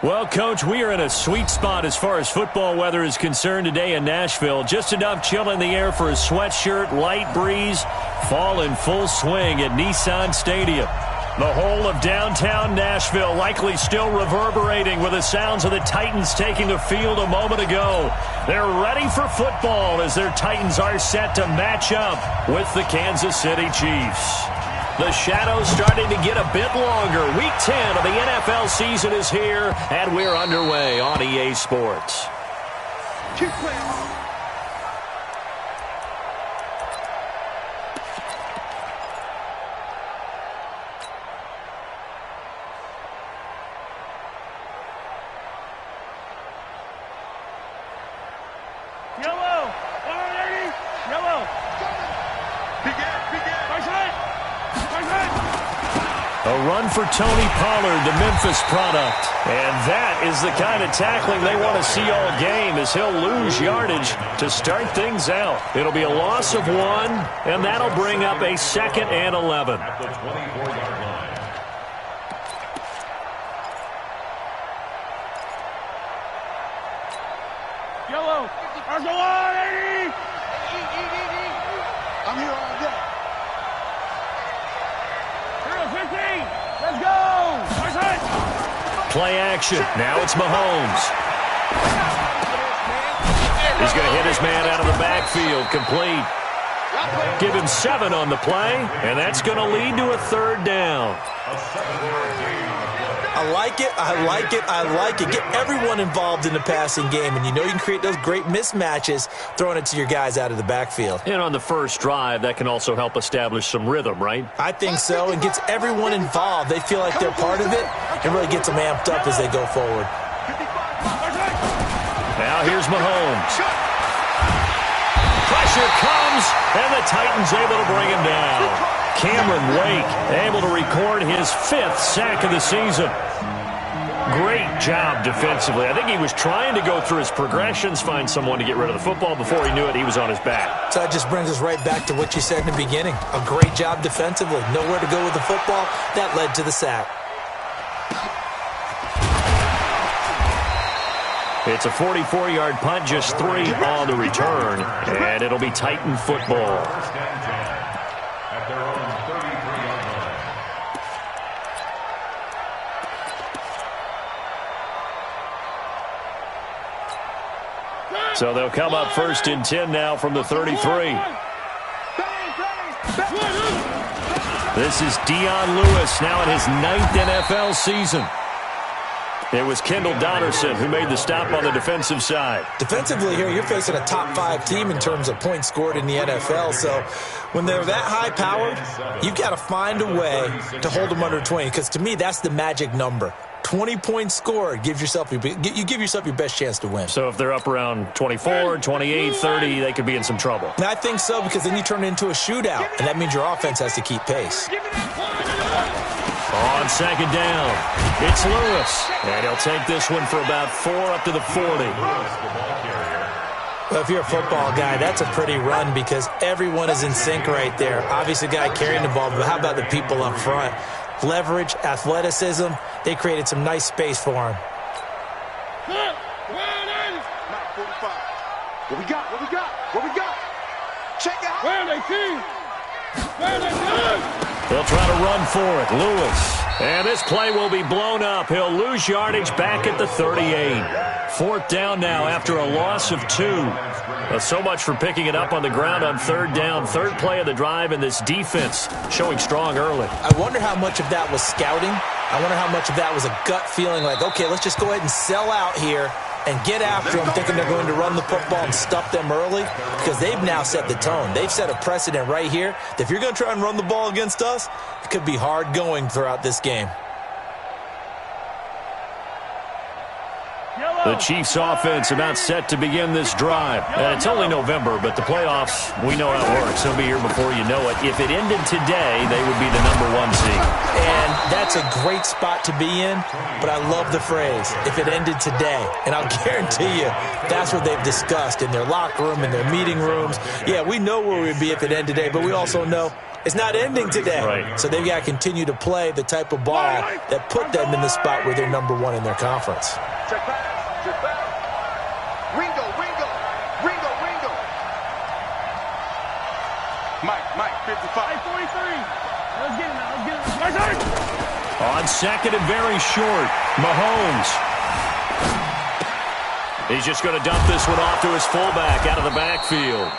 Well, Coach, we are in a sweet spot as far as football weather is concerned today in Nashville. Just enough chill in the air for a sweatshirt, light breeze, fall in full swing at Nissan Stadium. The whole of downtown Nashville likely still reverberating with the sounds of the Titans taking the field a moment ago. They're ready for football as their Titans are set to match up with the Kansas City Chiefs. The shadows starting to get a bit longer. Week 10 of the NFL season is here, and we're underway on EA Sports. Keep playing. A run for Tony Pollard, the Memphis product. And that is the kind of tackling they want to see all game as he'll lose yardage to start things out. It'll be a loss of 1, and that'll bring up a 2nd and 11. Yellow. There's the line, 80. I'm here all day. 15. Let's go. Play action. Now it's Mahomes. He's going to hit his man out of the backfield. Complete. Give him 7 on the play, and that's going to lead to a 3rd down. I like it, I like it, I like it. Get everyone involved in the passing game, and you know you can create those great mismatches throwing it to your guys out of the backfield. And on the first drive, that can also help establish some rhythm, right? I think so, and gets everyone involved. They feel like they're part of it, and really gets them amped up as they go forward. Now here's Mahomes. Pressure comes, and the Titans able to bring him down. Cameron Wake able to record his 5th sack of the season. Great job defensively. I think he was trying to go through his progressions, find someone to get rid of the football. Before he knew it, he was on his back. So that just brings us right back to what you said in the beginning. A great job defensively. Nowhere to go with the football. That led to the sack. It's a 44-yard punt, just 3 on the return, and it'll be Titan football. So they'll come up 1st and 10 now from the 33. This is Dion Lewis now in his 9th NFL season. It was Kendall Donnerson who made the stop on the defensive side. Defensively here, you're facing a top 5 team in terms of points scored in the NFL. So when they're that high-powered, you've got to find a way to hold them under 20. Because to me, that's the magic number. 20 points scored, you give yourself your best chance to win. So if they're up around 24, 28, 30, they could be in some trouble. And I think so, because then you turn it into a shootout, and that means your offense has to keep pace. On 2nd down, it's Lewis, and he'll take this one for about 4 up to the 40. Well, if you're a football guy, that's a pretty run because everyone is in sync right there. Obviously, the guy carrying the ball, but how about the people up front? Leverage, athleticism, they created some nice space for him. What we got? What we got? What we got? Check it out. Where are they, team? Where are they, team? They'll try to run for it. Lewis. And this play will be blown up. He'll lose yardage back at the 38. 4th down now after a loss of 2. So much for picking it up on the ground on 3rd down. 3rd play of the drive, and this defense showing strong early. I wonder how much of that was scouting. I wonder how much of that was a gut feeling like, okay, let's just go ahead and sell out here and get after them, thinking they're going to run the football and stuff them early, because they've now set the tone. They've set a precedent right here that if you're going to try and run the ball against us, it could be hard going throughout this game. The Chiefs offense about set to begin this drive. And it's only November, but the playoffs, we know how it works. They'll be here before you know it. If it ended today, they would be the #1 seed. And that's a great spot to be in, but I love the phrase, if it ended today. And I'll guarantee you, that's what they've discussed in their locker room, in their meeting rooms. Yeah, we know where we'd be if it ended today, but we also know it's not ending today. Right. So they've got to continue to play the type of ball that put them in the spot where they're number one in their conference. Check pass. Check pass. Ringo. Mike, 55. 43. Let's get it. On second and very short, Mahomes. He's just going to dump this one off to his fullback out of the backfield.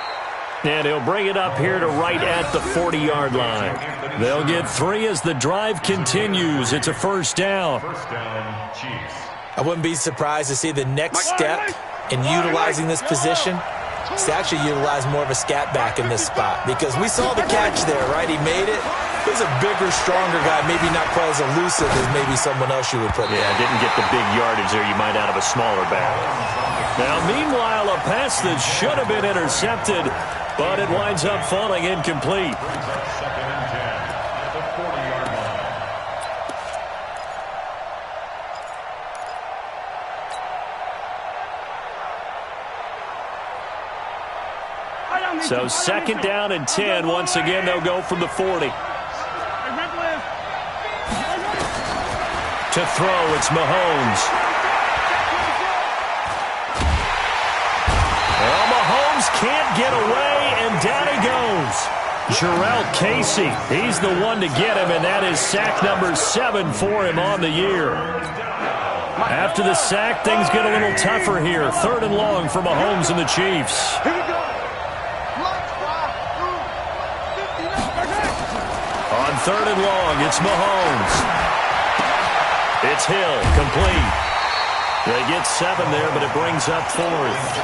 And he'll bring it up here to right at the 40-yard line. They'll get 3 as the drive continues. It's a first down. Chiefs. I wouldn't be surprised to see the next step in utilizing this position is to actually utilize more of a scat back in this spot, because we saw the catch there, right? He made it. He was a bigger, stronger guy, maybe not quite as elusive as maybe someone else you would put there. Yeah, didn't get the big yardage there you might out of a smaller back. Now, meanwhile, a pass that should have been intercepted, but it winds up falling incomplete. Second and 10 at the 40-yard line. So second down and 10. Once again, they'll go from the 40. To throw, it's Mahomes. Well, Mahomes can't get away, and down he goes. Jarrell Casey, he's the one to get him, and that is sack number 7 for him on the year. After the sack, things get a little tougher here. 3rd and long for Mahomes and the Chiefs. Here we go. On 3rd and long, it's Mahomes. It's Hill, complete. They get 7 there, but it brings up 4th.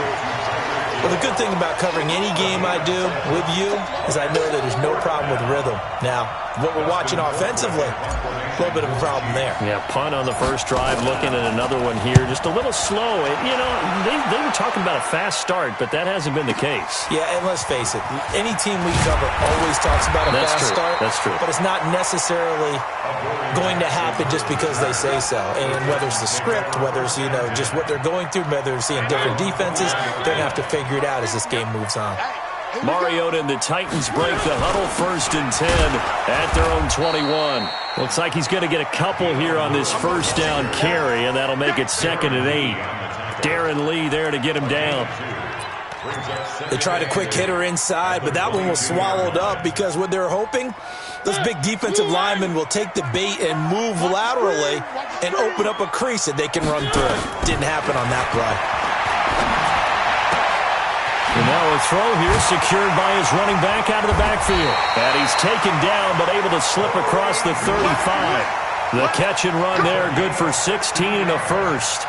Well, the good thing about covering any game I do with you is I know that there's no problem with rhythm. Now, what we're watching offensively, a little bit of a problem there. Yeah, punt on the first drive, looking at another one here. Just a little slow. You know, they were talking about a fast start, but that hasn't been the case. Yeah, and let's face it, any team we cover always talks about a fast start. That's true. But it's not necessarily going to happen just because they say so. And whether it's the script, whether it's, you know, just what they're going through, whether they're seeing different defenses, they're going to have to figure it out as this game moves on. Mariota and the Titans break the huddle, 1st and 10 at their own 21. Looks like he's going to get a couple here on this first down carry, and that'll make it 2nd and 8. Darren Lee there to get him down. They tried a quick hitter inside, but that one was swallowed up because what they're hoping, those big defensive linemen will take the bait and move laterally and open up a crease that they can run through. Didn't happen on that play. And now a throw here secured by his running back out of the backfield. And he's taken down but able to slip across the 35. The catch and run there, good for 16 and a first.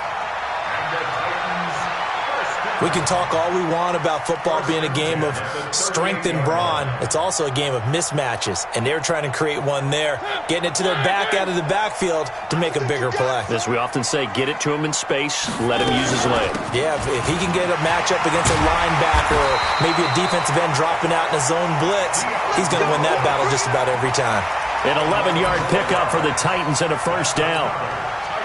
We can talk all we want about football being a game of strength and brawn. It's also a game of mismatches, and they're trying to create one there, getting it to their back out of the backfield to make a bigger play. As we often say, get it to him in space, let him use his leg. Yeah, if he can get a matchup against a linebacker or maybe a defensive end dropping out in a zone blitz, he's going to win that battle just about every time. An 11-yard pickup for the Titans and a first down.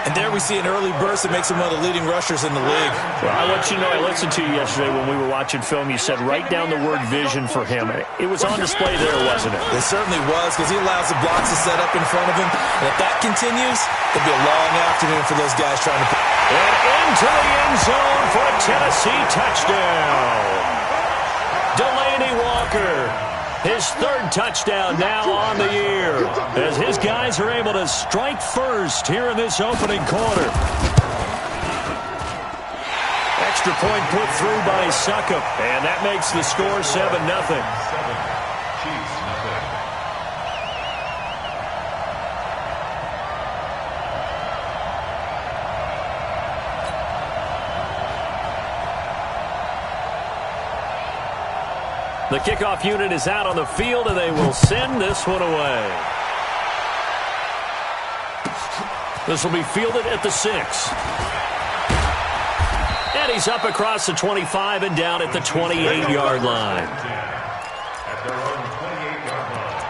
And there we see an early burst that makes him one of the leading rushers in the league. Well, I want you to know, I listened to you yesterday when we were watching film. You said write down the word vision for him. It was on display there, wasn't it? It certainly was, because he allows the blocks to set up in front of him. And if that continues, it'll be a long afternoon for those guys trying to... And into the end zone for a Tennessee touchdown. Delaney Walker. His 3rd touchdown now on the year as his guys are able to strike first here in this opening quarter. Extra point put through by Succop, and that makes the score 7-0. The kickoff unit is out on the field, and they will send this one away. This will be fielded at the 6. And he's up across the 25 and down at the 28-yard line. At their own 28-yard line.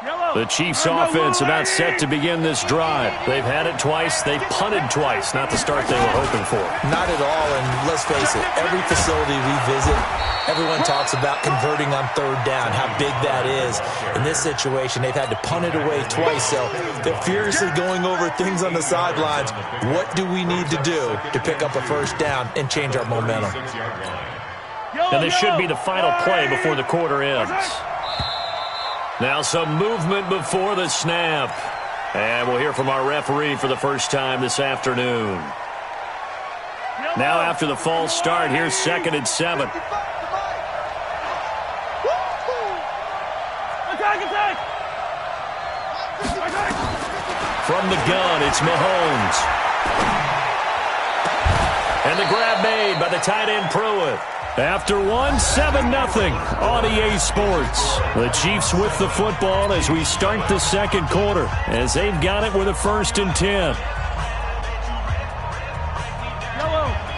Yellow. The Chiefs offense about set to begin this drive. They've had it twice. They've punted twice. Not the start they were hoping for. Not at all, and let's face it, every facility we visit, everyone talks about converting on third down, how big that is. In this situation, they've had to punt it away twice, so they're furiously going over things on the sidelines. What do we need to do to pick up a first down and change our momentum? And this should be the final play before the quarter ends. Now some movement before the snap. And we'll hear from our referee for the first time this afternoon. Now after the false start, here's 2nd and 7. From the gun, it's Mahomes. And the grab made by the tight end Pruitt. After 7-0 on EA Sports. The Chiefs with the football as we start the second quarter, as they've got it with a 1st and 10.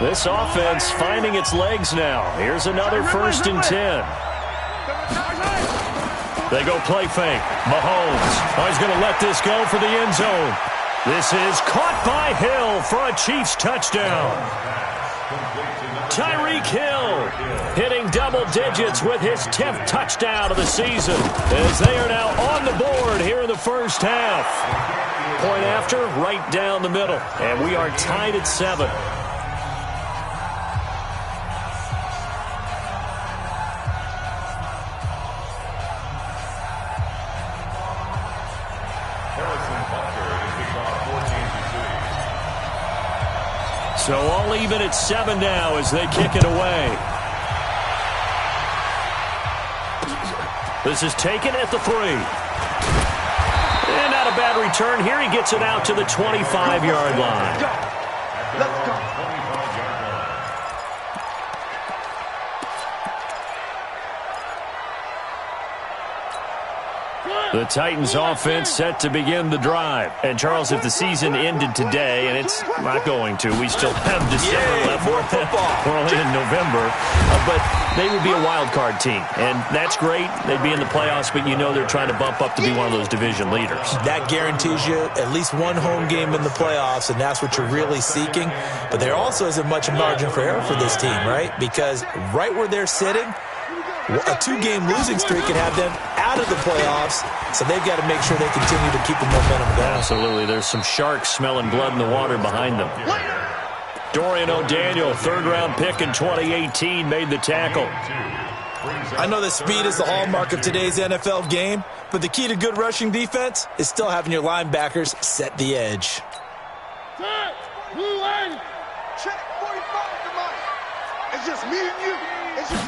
This offense finding its legs now. Here's another 1st and 10. They go play fake. Mahomes. Oh, he's going to let this go for the end zone. This is caught by Hill for a Chiefs touchdown. Tyreek Hill hitting double digits with his 10th touchdown of the season, as they are now on the board here in the first half. Point after, right down the middle, and we are tied at 7. So all even at 7 now as they kick it away. This is taken at the 3. And not a bad return here. He gets it out to the 25-yard line. Let's go. The Titans offense set to begin the drive. And, Charles, if the season ended today, and it's not going to, we still have December left. More football. We're only in November. But they would be a wild card team. And that's great. They'd be in the playoffs, but you know they're trying to bump up to be one of those division leaders. That guarantees you at least one home game in the playoffs, and that's what you're really seeking. But there also isn't much margin for error for this team, right? Because right where they're sitting, a 2-game losing streak can have them out of the playoffs, so they've got to make sure they continue to keep the momentum going. Absolutely. There's some sharks smelling blood in the water behind them. Dorian O'Daniel, 3rd-round pick in 2018, made the tackle. I know that speed is the hallmark of today's NFL game, but the key to good rushing defense is still having your linebackers set the edge. Check 45 tonight. It's just me and you. It's just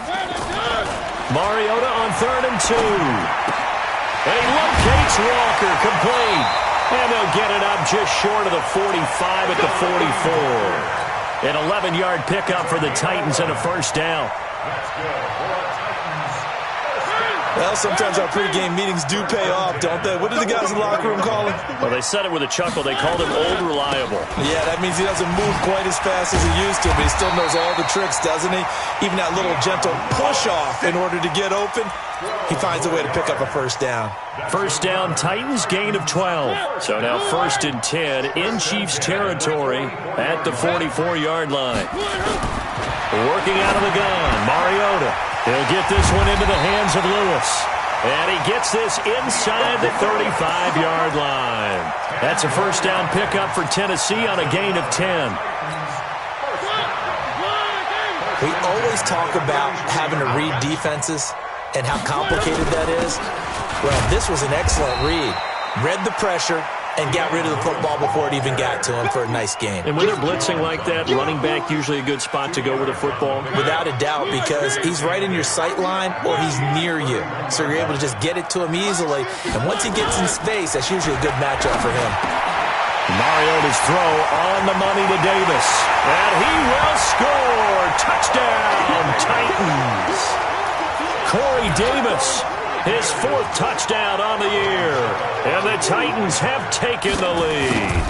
Mariota on 3rd and 2. And he locates Walker, complete. And they'll get it up just short of the 45 at the 44. An 11-yard pickup for the Titans and a 1st down. Well, sometimes our pregame meetings do pay off, don't they? What do the guys in the locker room call him? Well, they said it with a chuckle. They called him Old Reliable. Yeah, that means he doesn't move quite as fast as he used to, but he still knows all the tricks, doesn't he? Even that little gentle push-off in order to get open, he finds a way to pick up a 1st down. 1st down, Titans, gain of 12. So now 1st and 10 in Chiefs territory at the 44-yard line. Working out of the gun, Mariota. He'll get this one into the hands of Lewis. And he gets this inside the 35-yard line. That's a 1st down pickup for Tennessee on a gain of 10. We always talk about having to read defenses and how complicated that is. Well, this was an excellent read. Read the pressure and got rid of the football before it even got to him for a nice game. And when they're blitzing like that, running back usually a good spot to go with the football? Without a doubt, because he's right in your sight line or he's near you. So you're able to just get it to him easily. And once he gets in space, that's usually a good matchup for him. Mariota's throw on the money to Davis. And he will score. Touchdown, Titans. Corey Davis, his 4th touchdown on the year. And the Titans have taken the lead.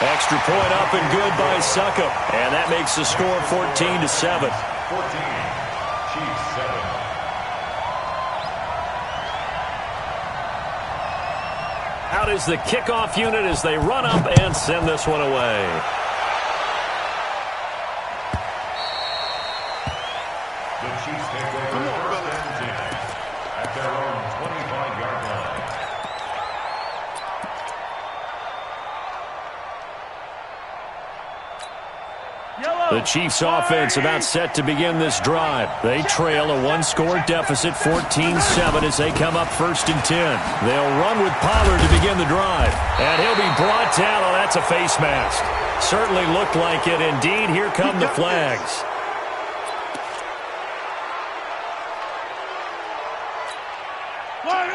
Extra point up and good by Succop. And that makes the score 14-7. 14, Chiefs 7. Out is the kickoff unit as they run up and send this one away. The Chiefs take over first and 10 at their own 25-yard line. The Chiefs offense about set to begin this drive. They trail a one-score deficit, 14-7, as they come up first and 10. They'll run with Pollard to begin the drive. And he'll be brought down. Oh, that's a face mask. Certainly looked like it. Indeed, here come the flags.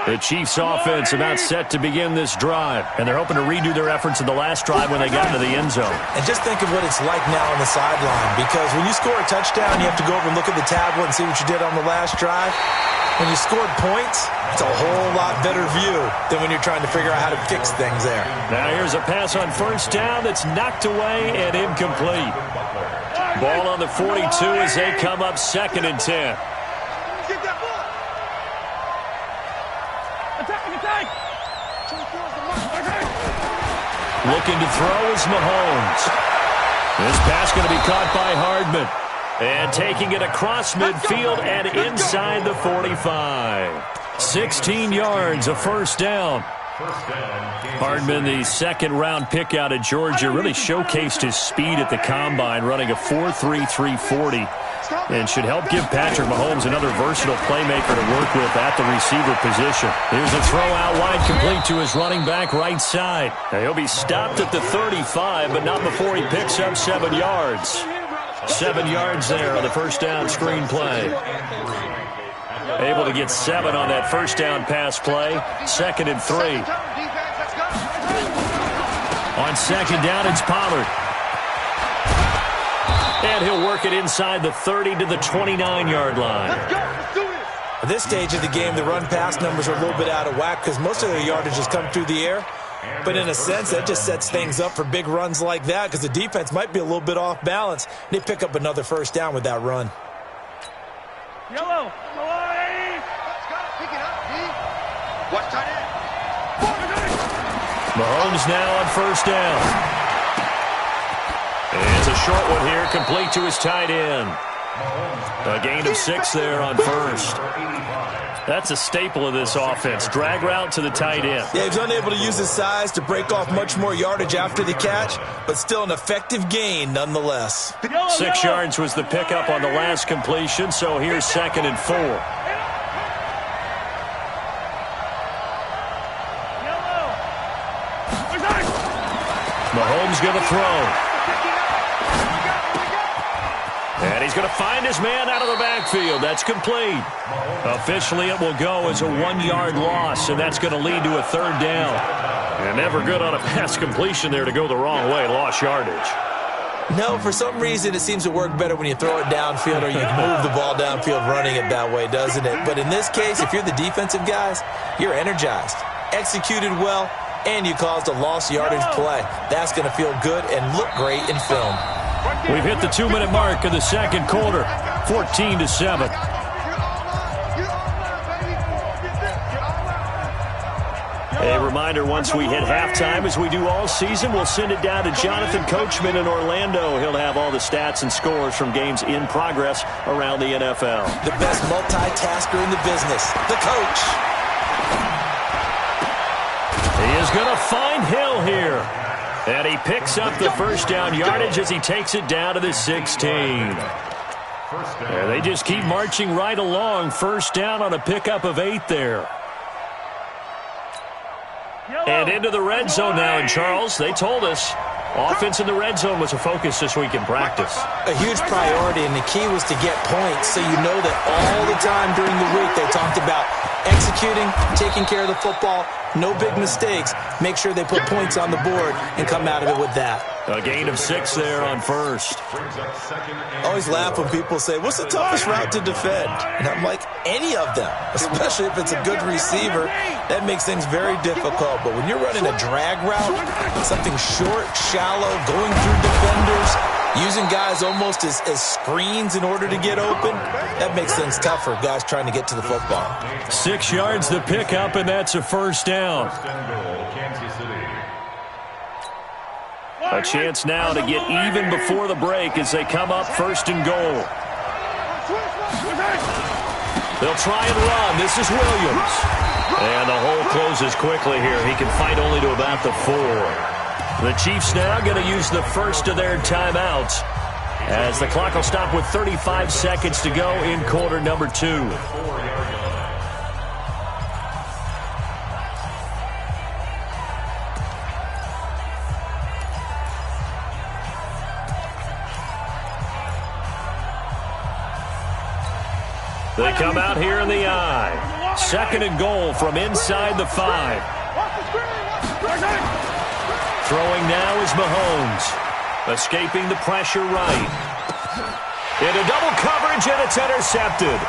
The Chiefs offense about set to begin this drive. And they're hoping to redo their efforts in the last drive when they got into the end zone. And just think of what it's like now on the sideline. Because when you score a touchdown, you have to go over and look at the tablet and see what you did on the last drive. When you scored points, it's a whole lot better view than when you're trying to figure out how to fix things there. Now here's a pass on first down that's knocked away and incomplete. Ball on the 42 as they come up second and 10. Looking to throw is Mahomes. This pass going to be caught by Hardman. And taking it across midfield and inside the 45. 16 yards, a first down. Hardman, the second-round pick out of Georgia, really showcased his speed at the combine, running a 4.33 40. And should help give Patrick Mahomes another versatile playmaker to work with at the receiver position. Here's a throw out wide, complete to his running back right side. Now he'll be stopped at the 35, but not before he picks up 7 yards. 7 yards there on the first down screen play. Able to get 7 on that first down pass play. 2nd and 3. On second down, it's Pollard. And he'll work it inside the 30 to the 29-yard line. At this stage of the game, the run-pass numbers are a little bit out of whack because most of their yardage has come through the air. But in a sense, that just sets things up for big runs like that because the defense might be a little bit off balance. They pick up another first down with that run. Yellow. Watch tight end. Mahomes now on first down. And it's a short one here, complete to his tight end. A gain of 6 there on first. That's a staple of this offense. Drag route to the tight end. Yeah, he's unable to use his size to break off much more yardage after the catch, but still an effective gain nonetheless. 6 yards was the pickup on the last completion, so here's 2nd and 4. Mahomes going to throw. And he's going to find his man out of the backfield. That's complete. Officially, it will go as a 1-yard loss, and that's going to lead to a 3rd down. And never good on a pass completion there to go the wrong way. Lost yardage. No, for some reason, it seems to work better when you throw it downfield or you move the ball downfield running it that way, doesn't it? But in this case, if you're the defensive guys, you're energized, executed well, and you caused a lost yardage play. That's going to feel good and look great in film. We've hit the 2-minute mark of the second quarter, 14-7. A reminder, once we hit halftime, as we do all season, we'll send it down to Jonathan Coachman in Orlando. He'll have all the stats and scores from games in progress around the NFL. The best multitasker in the business, the coach. He is going to find Hill here. And he picks up the first down yardage as he takes it down to the 16. And they just keep marching right along. First down on a pickup of 8 there. And into the red zone now. And Charles, they told us offense in the red zone was a focus this week in practice. A huge priority, and the key was to get points. So you know that all the time during the week they talked about executing, taking care of the football, no big mistakes. Make sure they put points on the board and come out of it with that. A gain of 6 there on first. I always laugh when people say, what's the toughest route to defend? And I'm like, any of them, especially if it's a good receiver. That makes things very difficult. But when you're running a drag route, something short, shallow, going through defenders, Using guys almost as screens in order to get open, that makes things tough for guys trying to get to the football. 6 yards the pickup, and that's a first down. A chance now to get even before the break as they come up first and goal. They'll try and run. This is Williams. And the hole closes quickly here. He can fight only to about the 4. The Chiefs now going to use the first of their timeouts as the clock will stop with 35 seconds to go in quarter number 2. They come out here in the I. Second and goal from inside the 5. Throwing now is Mahomes. Escaping the pressure right. Into double coverage, and it's intercepted.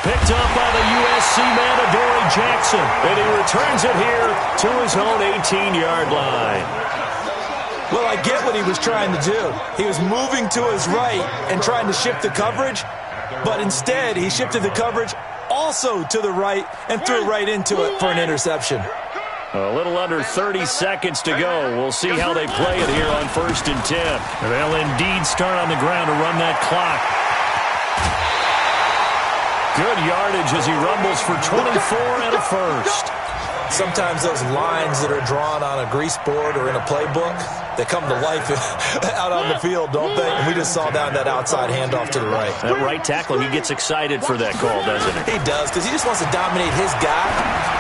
Picked up by the USC man, Adoree Jackson. And he returns it here to his own 18-yard line. Well, I get what he was trying to do. He was moving to his right and trying to shift the coverage. But instead, he shifted the coverage also to the right and threw right into it for an interception. A little under 30 seconds to go. We'll see how they play it here on 1st and 10. They'll indeed start on the ground to run that clock. Good yardage as he rumbles for 24 and a first. Sometimes those lines that are drawn on a grease board or in a playbook, they come to life out on the field, don't they? And we just saw down that outside handoff to the right. That right tackle, he gets excited for that call, doesn't he? He does, because he just wants to dominate his guy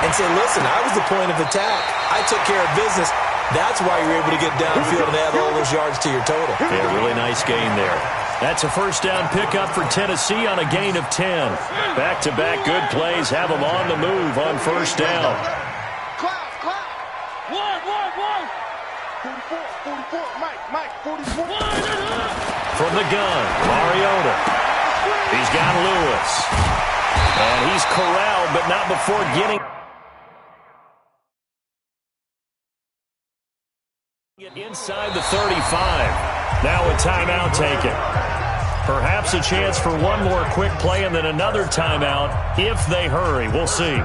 and say, listen, I was the point of attack. I took care of business. That's why you're able to get downfield and add all those yards to your total. Yeah, really nice gain there. That's a first down pickup for Tennessee on a gain of 10. Back-to-back good plays have them on the move on first down. 44, Mike, 44. From the gun, Mariota. He's got Lewis. And he's corralled, but not before getting inside the 35. Now a timeout taken. Perhaps a chance for one more quick play and then another timeout if they hurry. We'll see.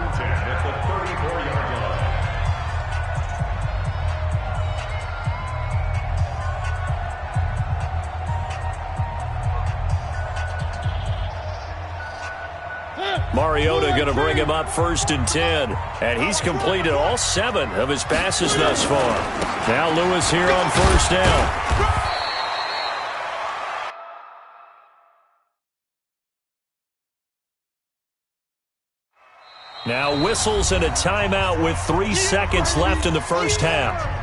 Mariota going to bring him up 1st and 10. And he's completed all 7 of his passes thus far. Now Lewis here on first down. Now whistles and a timeout with 3 seconds left in the first half.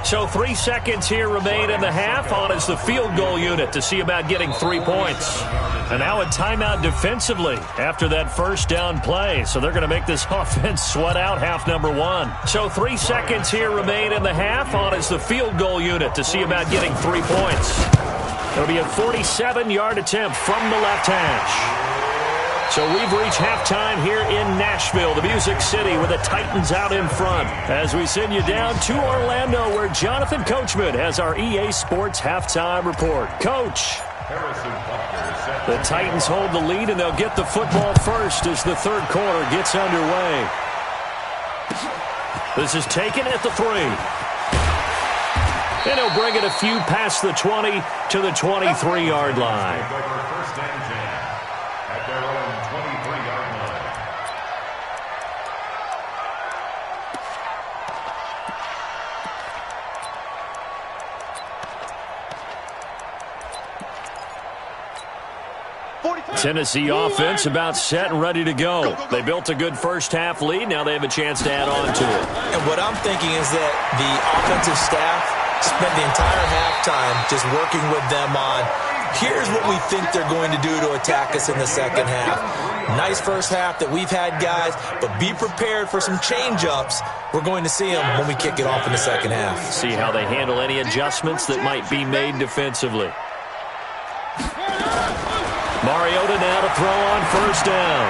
So 3 seconds here remain in the half. On is the field goal unit to see about getting 3 points. And now a timeout defensively after that first down play. So they're going to make this offense sweat out half number 1. So 3 seconds here remain in the half. On is the field goal unit to see about getting 3 points. It'll be a 47-yard attempt from the left hash. So we've reached halftime here in Nashville, the Music City, with the Titans out in front. As we send you down to Orlando, where Jonathan Coachman has our EA Sports halftime report. Coach. The Titans hold the lead, and they'll get the football first as the third quarter gets underway. This is taken at the 3. And he'll bring it a few past the 20 to the 23-yard line. Tennessee offense about set and ready to go. They built a good first-half lead. Now they have a chance to add on to it. And what I'm thinking is that the offensive staff spent the entire halftime just working with them on, here's what we think they're going to do to attack us in the second half. Nice first half that we've had, guys, but be prepared for some change-ups. We're going to see them when we kick it off in the second half. See how they handle any adjustments that might be made defensively. Mariota now to throw on first down.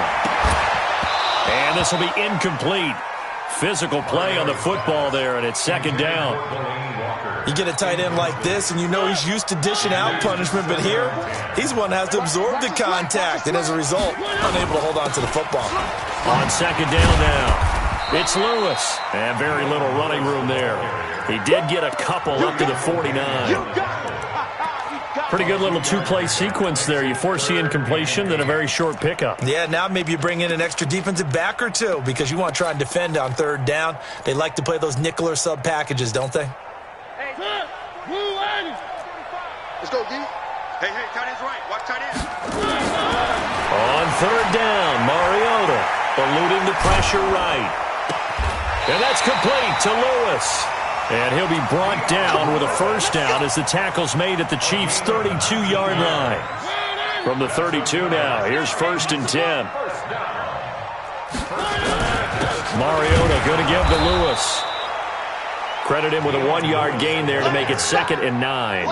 And this will be incomplete. Physical play on the football there, and it's second down. You get a tight end like this, and you know he's used to dishing out punishment, but here, he's one that has to absorb the contact, and as a result, unable to hold on to the football. On second down now, it's Lewis, and very little running room there. He did get a couple up to the 49. Pretty good little two-play sequence there. You force the incompletion, then a very short pickup. Yeah, now maybe you bring in an extra defensive back or two because you want to try and defend on third down. They like to play those nickel or sub packages, don't they? Let's go, D. Hey, tight end's right. Watch tight end. On third down, Mariota eluding the pressure right. And that's complete to Lewis. And he'll be brought down with a first down as the tackle's made at the Chiefs' 32-yard line. From the 32 now, here's 1st and 10. Mariota going to give to Lewis. Credit him with a 1-yard gain there to make it 2nd and 9.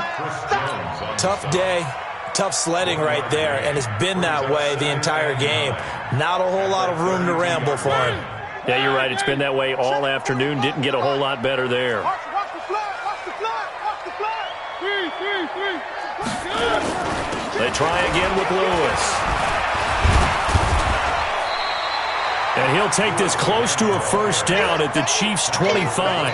Tough day, tough sledding right there, and it's been that way the entire game. Not a whole lot of room to ramble for him. Yeah, you're right. It's been that way all afternoon. Didn't get a whole lot better there. Watch the flag. Watch the flag. Watch the flag. Three. They try again with Lewis. And he'll take this close to a first down at the Chiefs' 25.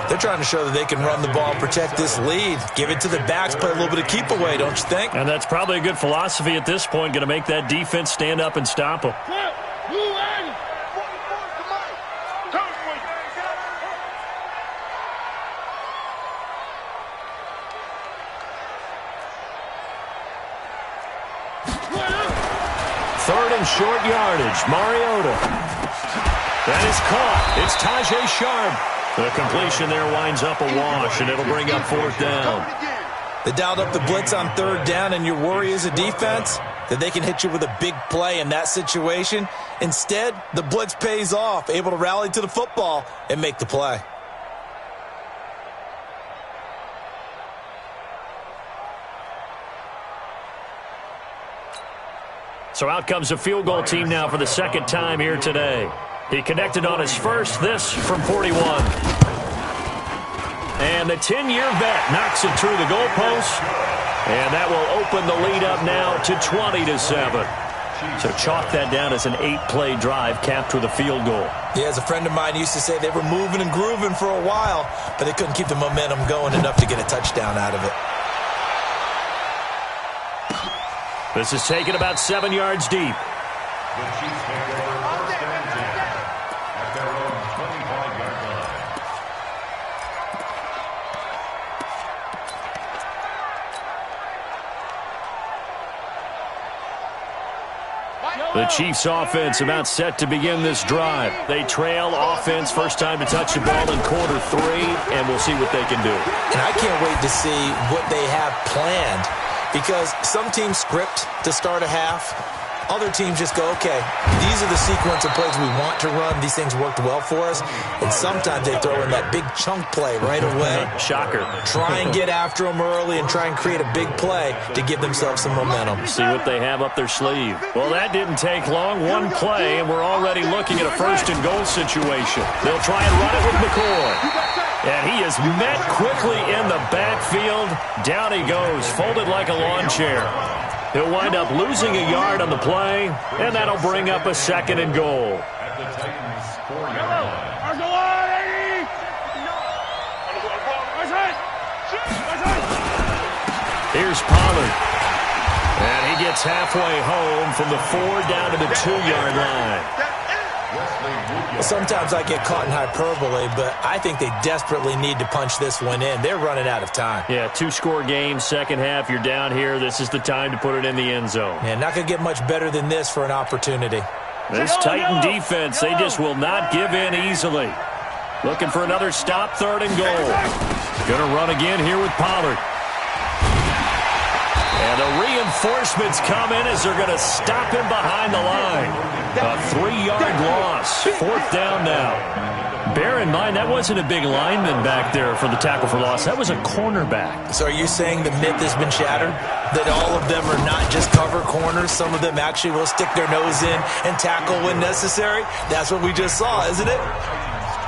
They're trying to show that they can run the ball, protect this lead. Give it to the backs, play a little bit of keep away, don't you think? And that's probably a good philosophy at this point. Going to make that defense stand up and stop them. Third and short yardage. Mariota. That is caught. It's Tajay Sharp. The completion there winds up a wash, and it'll bring up 4th down. They dialed up the blitz on third down, and your worry as a defense that they can hit you with a big play in that situation. Instead, the blitz pays off, able to rally to the football and make the play. So out comes a field goal team now for the 2nd time here today. He connected on his first, this from 41. And the 10-year vet knocks it through the goalpost. And that will open the lead up now to 20-7. So chalk that down as an 8-play drive capped with a field goal. Yeah, as a friend of mine used to say, they were moving and grooving for a while, but they couldn't keep the momentum going enough to get a touchdown out of it. This is taken about 7 yards deep. The Chiefs take over 1st and 10 at their own 25-yard line. The Chiefs offense about set to begin this drive. They trail offense, first time to touch the ball in quarter 3, and we'll see what they can do. And I can't wait to see what they have planned, because some teams script to start a half. Other teams just go, okay, these are the sequence of plays we want to run. These things worked well for us. And sometimes they throw in that big chunk play right away. Shocker. Try and get after them early and try and create a big play to give themselves some momentum. See what they have up their sleeve. Well, that didn't take long. One play, and we're already looking at a 1st and goal situation. They'll try and run it with McCoy. And he is met quickly in the backfield. Down he goes, folded like a lawn chair. He'll wind up losing a yard on the play, and that'll bring up a 2nd and goal. At the Titans' 4-yard line. Here's Pollard. And he gets halfway home from the 4 down to the 2-yard line. Sometimes I get caught in hyperbole, but I think they desperately need to punch this one in. They're running out of time. Yeah, 2-score game, second half. You're down here. This is the time to put it in the end zone. Yeah, not going to get much better than this for an opportunity. This Titan defense, they just will not give in easily. Looking for another stop, 3rd and goal. Going to run again here with Pollard. And the reinforcements come in as they're going to stop him behind the line. A 3-yard loss. 4th down now. Bear in mind, that wasn't a big lineman back there for the tackle for loss. That was a cornerback. So are you saying the myth has been shattered? That all of them are not just cover corners? Some of them actually will stick their nose in and tackle when necessary? That's what we just saw, isn't it?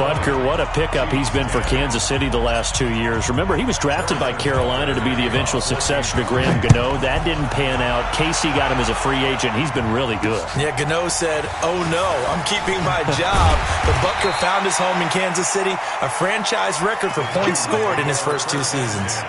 Butker, what a pickup he's been for Kansas City the last 2 years. Remember, he was drafted by Carolina to be the eventual successor to Graham Gano. That didn't pan out. Casey got him as a free agent. He's been really good. Yeah, Gano said, "Oh no, I'm keeping my job." But Butker found his home in Kansas City, a franchise record for points scored in his first 2 seasons.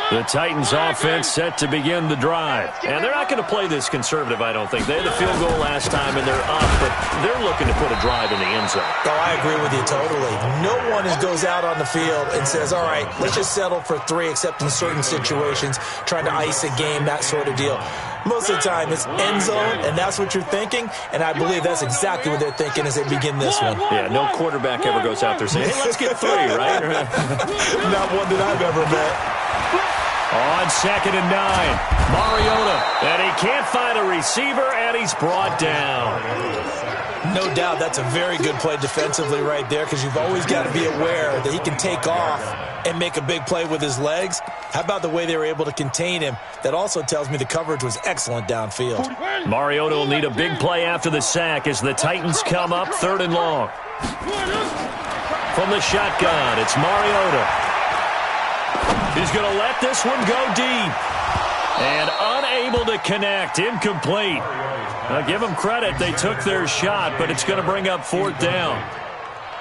The Titans offense set to begin the drive. And they're not going to play this conservative, I don't think. They had the field goal last time, and they're up, but they're looking to put a drive in the end zone. Oh, I agree with you totally. No one goes out on the field and says, all right, let's just settle for 3, except in certain situations, trying to ice a game, that sort of deal. Most of the time, it's end zone, and that's what you're thinking, and I believe that's exactly what they're thinking as they begin this one. Yeah, no quarterback ever goes out there saying, hey, let's get 3, right? Not one that I've ever met. On 2nd and 9, Mariota, and he can't find a receiver, and he's brought down. No doubt that's a very good play defensively right there, because you've always got to be aware that he can take off and make a big play with his legs. How about the way they were able to contain him? That also tells me the coverage was excellent downfield. Mariota will need a big play after the sack as the Titans come up 3rd and long. From the shotgun, it's Mariota. He's going to let this one go deep. And unable to connect. Incomplete. Now, give them credit. They took their shot, but it's going to bring up 4th down.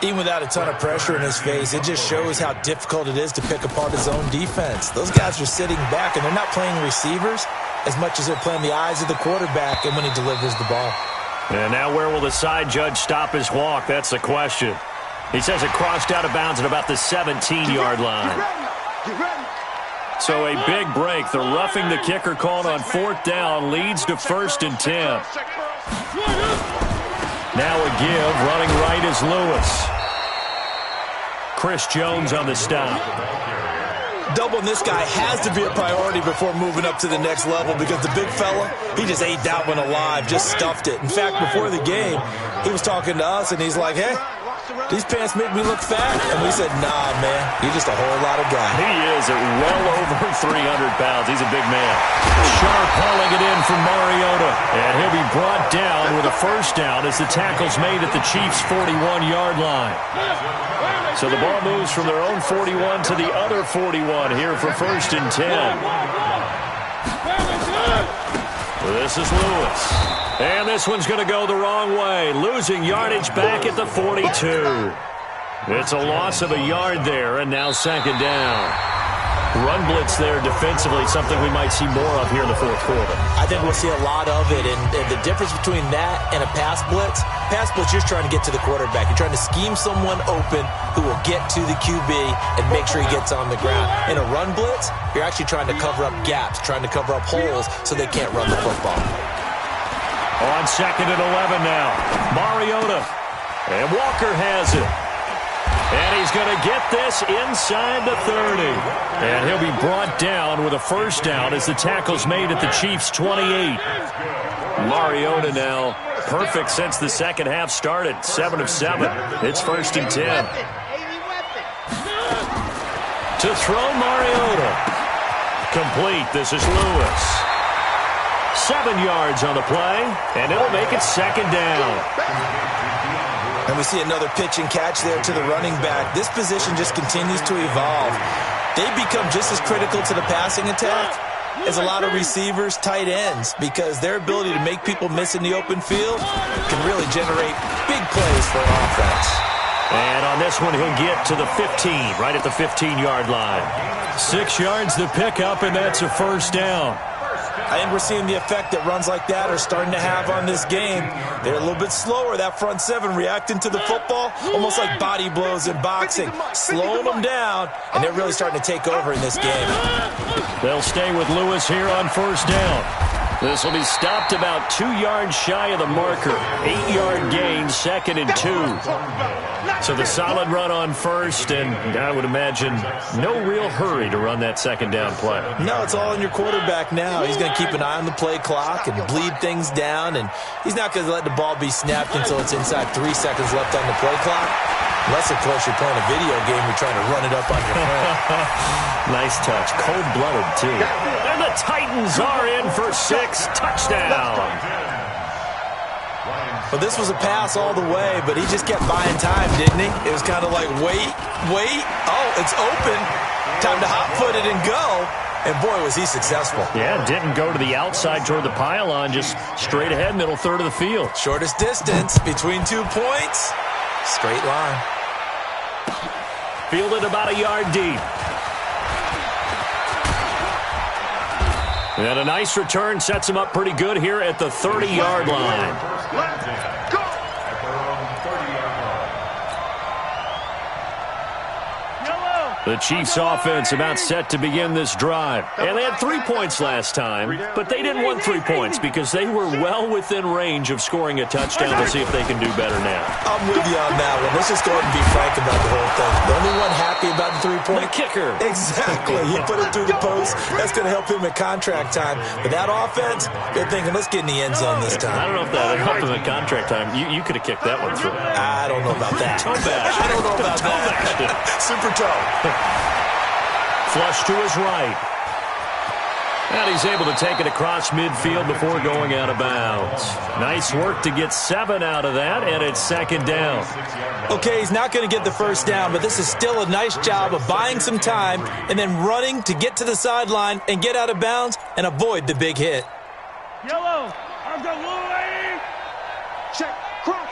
Even without a ton of pressure in his face, it just shows how difficult it is to pick apart his own defense. Those guys are sitting back, and they're not playing receivers as much as they're playing the eyes of the quarterback and when he delivers the ball. And now where will the side judge stop his walk? That's the question. He says it crossed out of bounds at about the 17-yard line. So a big break. The roughing the kicker called on 4th down leads to 1st and 10. Now a give. Running right is Lewis. Chris Jones on the stop. Doubling this guy has to be a priority before moving up to the next level, because the big fella, he just ate that one alive, just stuffed it. In fact, before the game, he was talking to us, and he's like, hey, these pants make me look fat. And we said, nah, man, you're just a whole lot of guy. He is at well over 300 pounds. He's a big man. Sharp hauling it in from Mariota. And he'll be brought down with a 1st down as the tackle's made at the Chiefs' 41-yard line. So the ball moves from their own 41 to the other 41 here for 1st and 10. This is Lewis. And this one's going to go the wrong way. Losing yardage back at the 42. It's a loss of a yard there, and now 2nd down. Run blitz there defensively, something we might see more of here in the 4th quarter. I think we'll see a lot of it, and the difference between that and a pass blitz, you're trying to get to the quarterback. You're trying to scheme someone open who will get to the QB and make sure he gets on the ground. In a run blitz, you're actually trying to cover up gaps, trying to cover up holes so they can't run the football. On 2nd and 11 now, Mariota, and Walker has it. And he's going to get this inside the 30. And he'll be brought down with a 1st down as the tackle's made at the Chiefs' 28. Mariota now perfect since the second half started. 7 of 7. It's 1st and 10. To throw Mariota. Complete. This is Lewis. 7 yards on the play, and it'll make it 2nd down. And we see another pitch and catch there to the running back. This position just continues to evolve. They become just as critical to the passing attack as a lot of receivers, tight ends, because their ability to make people miss in the open field can really generate big plays for an offense. And on this one, he'll get to the 15, right at the 15-yard line. 6 yards to pick up, and that's a 1st down. I think we're seeing the effect that runs like that are starting to have on this game. They're a little bit slower, that front 7, reacting to the football, almost like body blows in boxing, slowing them down, and they're really starting to take over in this game. They'll stay with Lewis here on 1st down. This will be stopped about 2 yards shy of the marker. 8-yard gain, 2nd and 2. So the solid run on 1st, and I would imagine no real hurry to run that 2nd down play. No, it's all in your quarterback now. He's going to keep an eye on the play clock and bleed things down, and he's not going to let the ball be snapped until it's inside 3 seconds left on the play clock. Unless, of course, you're playing a video game, you're trying to run it up on your phone. Nice touch. Cold-blooded, too. And the Titans are in for 6. Touchdown. Well, this was a pass all the way, but he just kept buying time, didn't he? It was kind of like, wait. Oh, it's open. Time to hot-foot it and go. And, boy, was he successful. Yeah, didn't go to the outside toward the pylon, just straight ahead, middle third of the field. Shortest distance between 2 points. Straight line. Fielded about a yard deep. And a nice return sets him up pretty good here at the 30-yard line. Let's go! The Chiefs offense about set to begin this drive. And they had 3 points last time, but they didn't want 3 points because they were well within range of scoring a touchdown. To see if they can do better now. I'm with you on that one. Let's just go ahead and be frank about the whole thing. The only one happy about the 3-point? The kicker. Exactly. He put it through the post. That's going to help him at contract time. But that offense, they're thinking, let's get in the end zone this time. I don't know if that helped him at contract time. You could have kicked that one through. I don't know about that. Toe bash. I don't know about that. Super toe. Flush to his right. And he's able to take it across midfield before going out of bounds. Nice work to get 7 out of that, and it's second down. Okay, he's not going to get the first down, but this is still a nice job of buying some time and then running to get to the sideline and get out of bounds and avoid the big hit. Yellow. I've got Louie. Check. Crunch.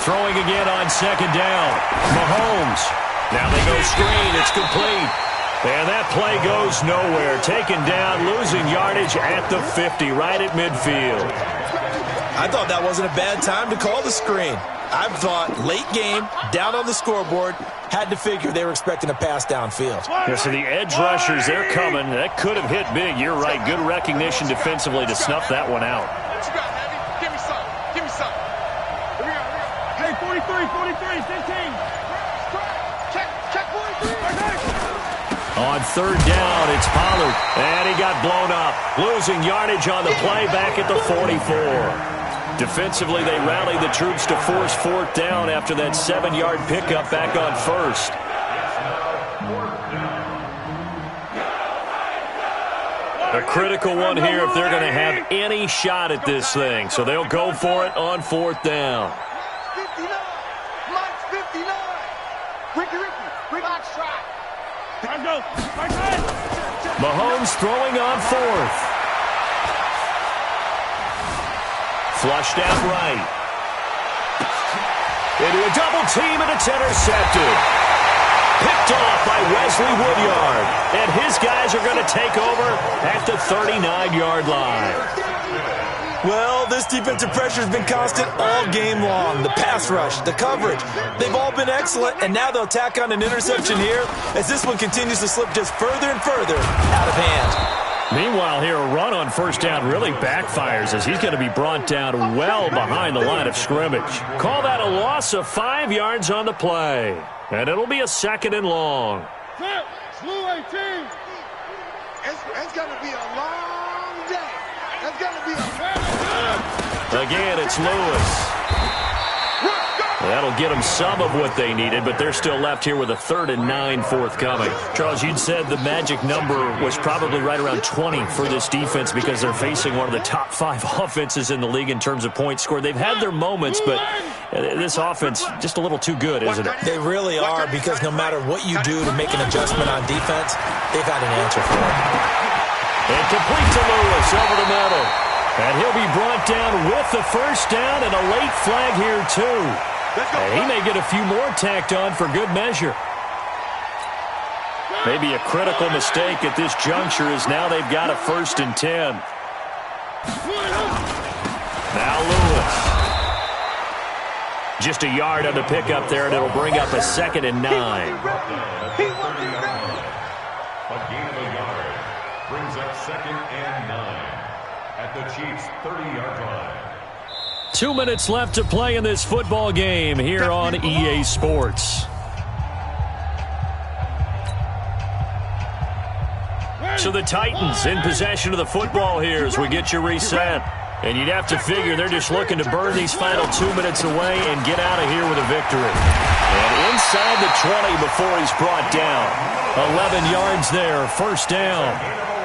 Throwing again on second down. Mahomes. Now they go screen. It's complete. And that play goes nowhere. Taken down, losing yardage at the 50, right at midfield. I thought that wasn't a bad time to call the screen. I thought late game, down on the scoreboard, had to figure they were expecting a pass downfield. Yeah, so the edge rushers, they're coming. That could have hit big. You're right. Good recognition defensively to snuff that one out. What you got, Heavy? Give me some. Here we go. Hey, 43, 15. Check 43. On third down, it's Pollard. And he got blown up. Losing yardage on the play back at the 44. Defensively, they rallied the troops to force fourth down after that 7-yard pickup back on first. A critical one here if they're going to have any shot at this thing. So they'll go for it on fourth down. 59. Mike's 59. Ricky. Box shot. Let's go. Mahomes throwing on fourth. Flushed out right. Into a double team, and it's intercepted. Picked off by Wesley Woodyard. And his guys are going to take over at the 39-yard line. Well, this defensive pressure has been constant all game long. The pass rush, the coverage, they've all been excellent, and now they'll tack on an interception here as this one continues to slip just further and further out of hand. Meanwhile, here, a run on first down really backfires as he's going to be brought down well behind the line of scrimmage. Call that a loss of 5 yards on the play. And it'll be a second and long. Blue 18. It's going to be a long day. It's going to be a... Again, it's Lewis. That'll get them some of what they needed, but they're still left here with a 3rd and 9 forthcoming. Charles, you'd said the magic number was probably right around 20 for this defense because they're facing one of the top 5 offenses in the league in terms of points scored. They've had their moments, but this offense just a little too good, isn't it? They really are, because no matter what you do to make an adjustment on defense, they've got an answer for it. And complete to Lewis over the middle. And he'll be brought down with the first down and a late flag here, too. And he may get a few more tacked on for good measure. Maybe a critical mistake at this juncture is now they've got a 1st and 10. Now Lewis. Just a yard on the pickup there, and it'll bring up a 2nd and 9. A gain of a yard brings up 2nd and 9 at the Chiefs' 30-yard line. 2 minutes left to play in this football game here on EA Sports. So the Titans in possession of the football here as we get you reset. And you'd have to figure they're just looking to burn these final 2 minutes away and get out of here with a victory. And inside the 20 before he's brought down. 11 yards there, first down.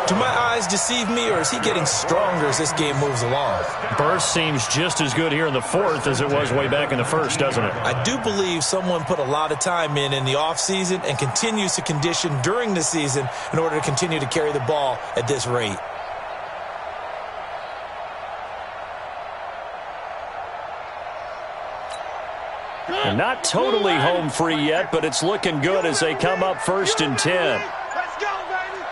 Do my eyes deceive me, or is he getting stronger as this game moves along? Burst seems just as good here in the fourth as it was way back in the first, doesn't it? I do believe someone put a lot of time in the offseason and continues to condition during the season in order to continue to carry the ball at this rate. And not totally home free yet, but it's looking good as they come up 1st and 10. Let's go, baby.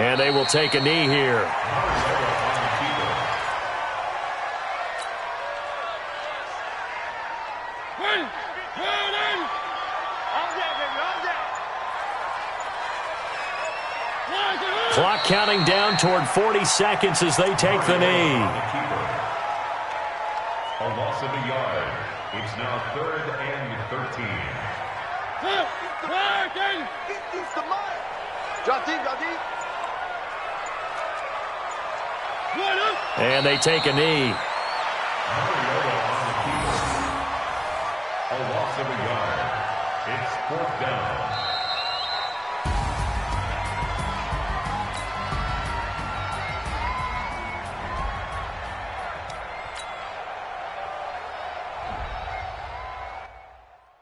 And they will take a knee here. Clock counting down toward 40 seconds as they take the knee. A loss of a yard. It's now 3rd and 13. And they take a knee. A loss of a yard. It's 4th down.